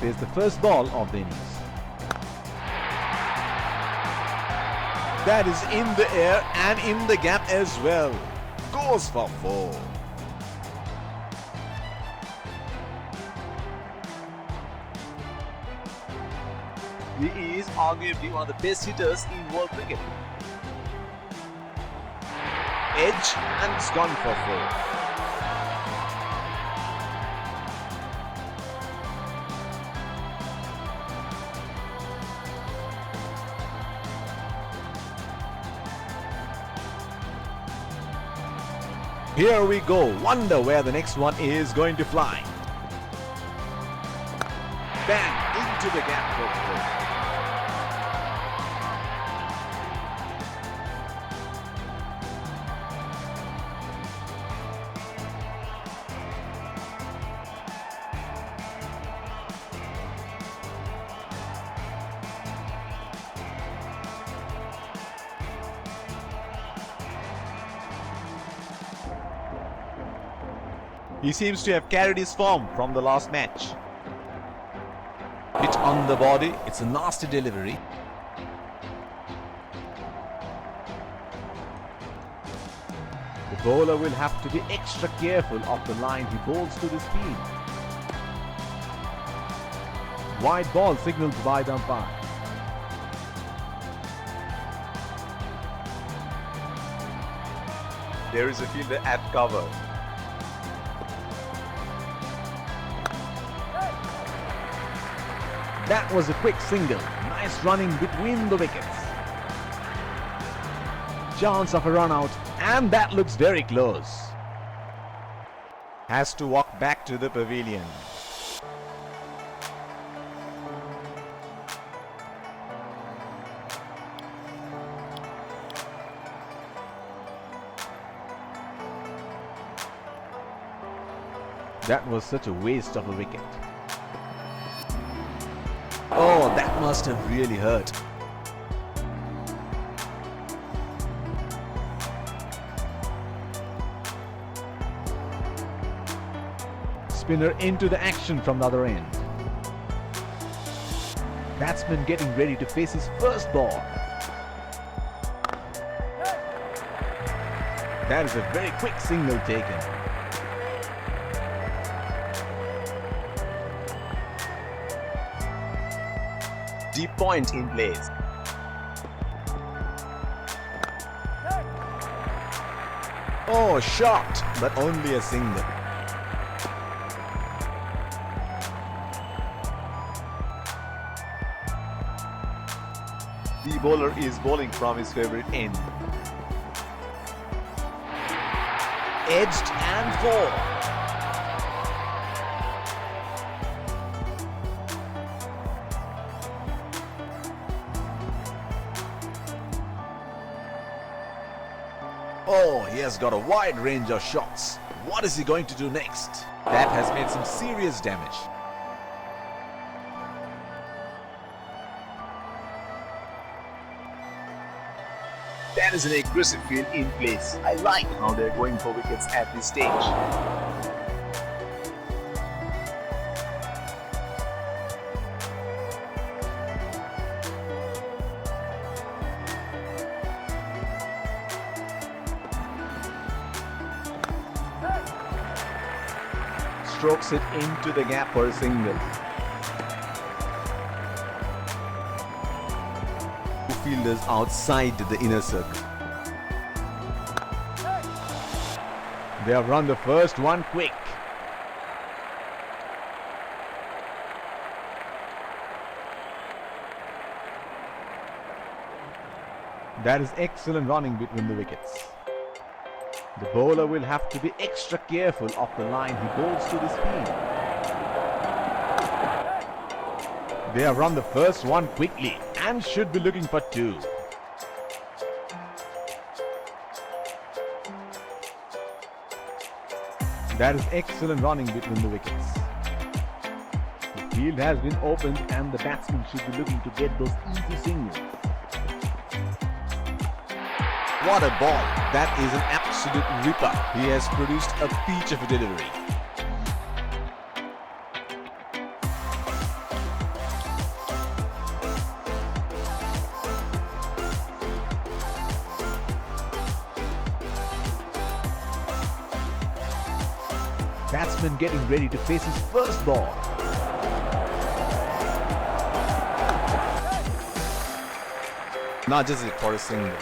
face the first ball of the innings. That is in the air and in the gap as well. Goes for 4. He is arguably one of the best hitters in world cricket. Edge and it's gone for 4. Here we go. Wonder where the next one is going to fly. Bang into the gap for 4. He seems to have carried his form from the last match. Hit on the body, it's a nasty delivery. The bowler will have to be extra careful of the line he bowls to this field. Wide ball signaled by the umpire. There is a fielder at cover. That was a quick single. Nice running between the wickets. Chance of a run out, and that looks very close. Has to walk back to the pavilion. That was such a waste of a wicket. Oh, that must have really hurt. Spinner into the action from the other end. Batsman getting ready to face his first ball. That is a very quick single taken. Deep point in place. Oh, shot, but only a single. The bowler is bowling from his favorite end. Edged and 4. Oh, he has got a wide range of shots. What is he going to do next? That has made some serious damage. That is an aggressive field in place. I like how they're going for wickets at this stage. Strokes it into the gap for a single. Two fielders outside the inner circle. They have run the first one quick. That is excellent running between the wickets. The bowler will have to be extra careful of the line he bowls to this field. They have run the first one quickly and should be looking for 2. That is excellent running between the wickets. The field has been opened and the batsman should be looking to get those easy singles. What a ball. That is an absolute ripper. He has produced a peach of a delivery. Batsman getting ready to face his first ball. Nudges it for a single.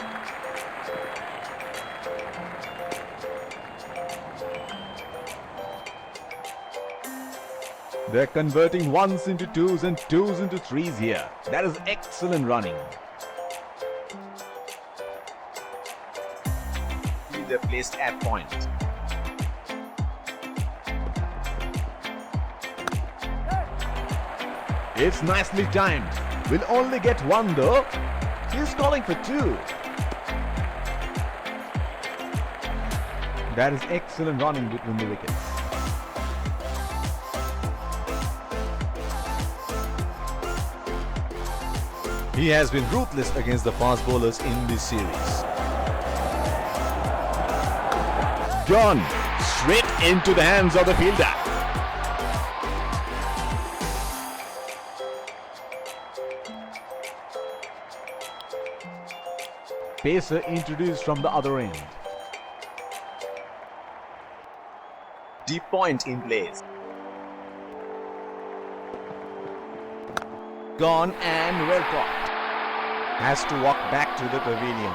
They're converting ones into twos and twos into threes here. That is excellent running. They're placed at point. It's nicely timed. Will only get one though. He's calling for two. That is excellent running between the wickets. He has been ruthless against the fast bowlers in this series. Gone straight into the hands of the fielder. Pacer introduced from the other end. Deep point in place. Gone and well caught. Has to walk back to the pavilion.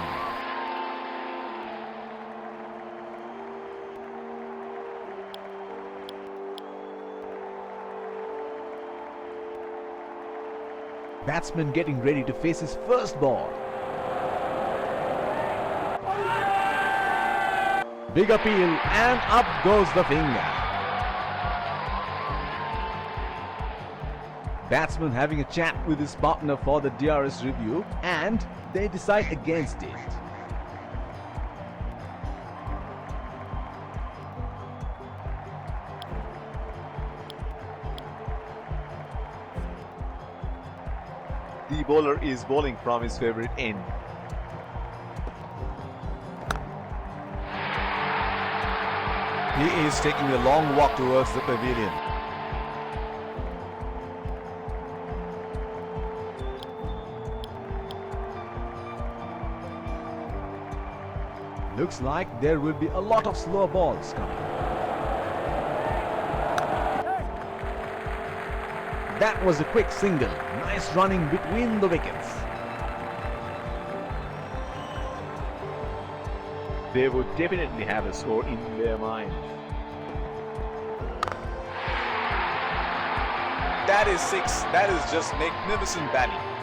Batsman getting ready to face his first ball. Big appeal and up goes the finger. Batsman having a chat with his partner for the DRS review and they decide against it. The bowler is bowling from his favorite end. He is taking a long walk towards the pavilion. Looks like there will be a lot of slow balls coming. That was a quick single. Nice running between the wickets. They would definitely have a score in their mind. That is six. That is just magnificent batting.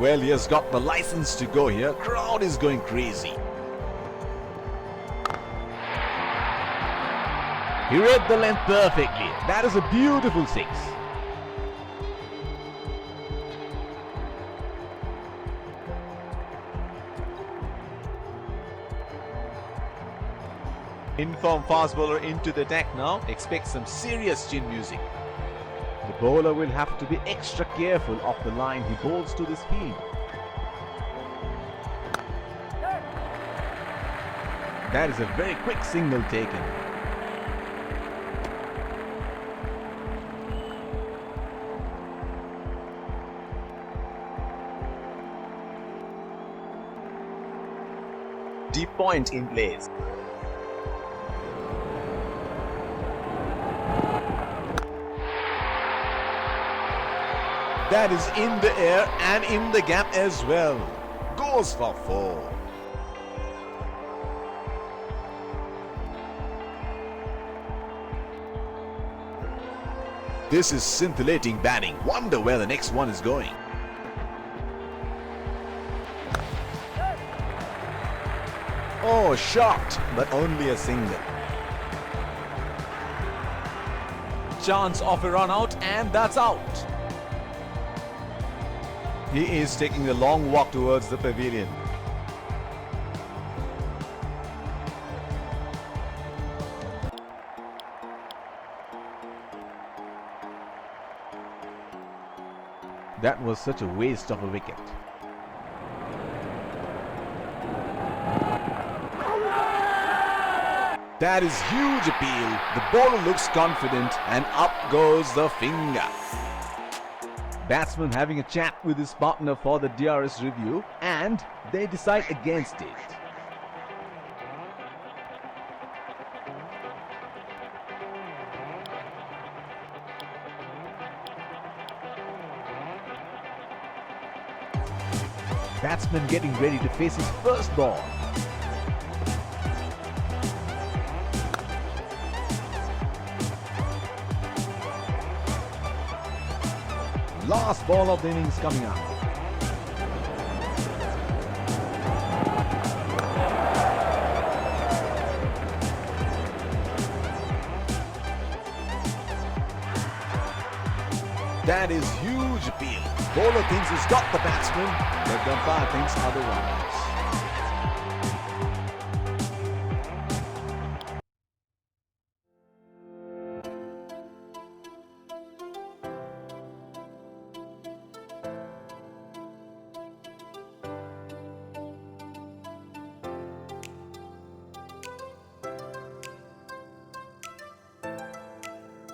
Well, he has got the license to go here. Crowd is going crazy. He read the length perfectly. That is a beautiful six. Inform fast bowler into the deck now. Expect some serious chin music. The bowler will have to be extra careful of the line he bowls to this field. That is a very quick single taken. Deep point in place. That is in the air and in the gap as well. Goes for four. This is scintillating batting. Wonder where the next one is going. Oh, shot, but only a single. Chance of a run out, and that's out. He is taking a long walk towards the pavilion. That was such a waste of a wicket. That is huge appeal. The bowler looks confident and up goes the finger. Batsman having a chat with his partner for the DRS review, and they decide against it. Batsman getting ready to face his first ball. Last ball of the innings coming up. That is huge appeal. Bowler thinks he's got the batsman, but the umpire thinks otherwise.